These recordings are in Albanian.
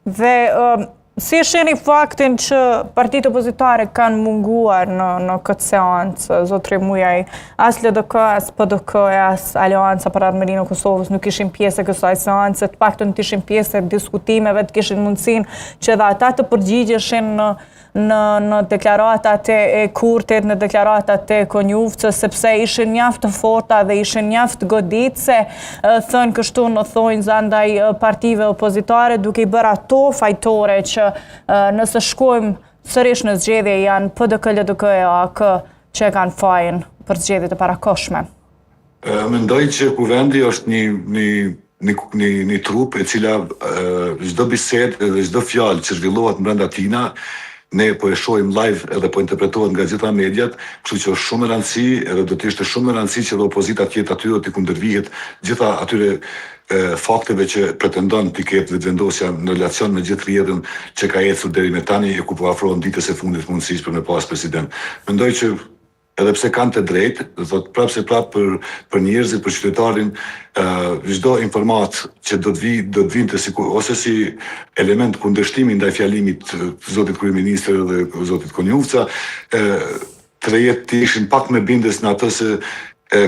Dhe si shihni faktin që partitë opozitare kanë munguar në këtë seancë, zotëri Mujaj, as LDK, as PDK, as Aleanca për Ardhmërinë e Kosovës nuk ishin pjesë e kësaj seance, të paktën të ishin pjesë e diskutimeve, të kishin mundësinë që edhe ata të përgjigjeshin në deklaratat e Kurtit, në deklaratat e Konjufcës, sepse ishin mjaft të forta dhe ishin mjaft goditëse, thënë kështu në thonjza ndaj partive opozitare, duke i bërë ato fajtore që nëse shkojmë sërish në zgjedhje janë PDK, LDK e AK që kanë fajin për zgjedhjet e parakoshme. Mendoj që kuvendi është një trup e cila çdo bisedë dhe çdo fjalë që zhvillohet brenda tina ne po e shohim live edhe po interpretohet nga gjitha mediat, kështu që është shumë e rëndësi edhe do të ishte shumë e rëndësi që edhe opozita të jetë aty dhe të kundërvihet gjitha atyre fakteve që pretendon të ketë vetëvendosja në relacion me gjithë rrjedhën që ka ecur deri me tani e ku po afrohen ditës e fundit mundësisë për me pas president. Mendoj që edhe pse kanë të drejtë, do thotë prapë për njerëzit, për qytetarin, çdo informat që do të vinte ose si element kundërshtimi ndaj fjalimit të zotit kryeministër dhe zotit Konjufca, të ishin pak më bindës në atë se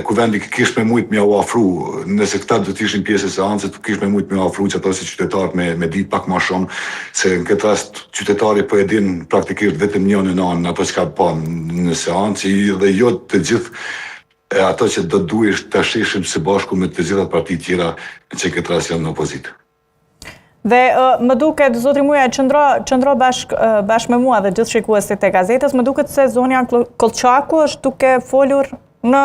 kuvendi kish me mujt m'ja u afru, nëse këta do të ishin pjesë e seancës, kish me mujt m'ja u afru që ato si qytetarët me ditë pak më shumë, se në këtë rast qytetari po e din praktikisht vetëm një në anë ato që ka pa në seancë dhe jo të gjithë ato që do duhesh të shihim së bashku me të gjitha partitë tjera që këtë rast janë në opozitë. Dhe më duket, zotri Mujaj, qëndro bashkë me mua dhe gjithë shikuesit e gazetës, më duket se zonja Kolçaku është duke folur në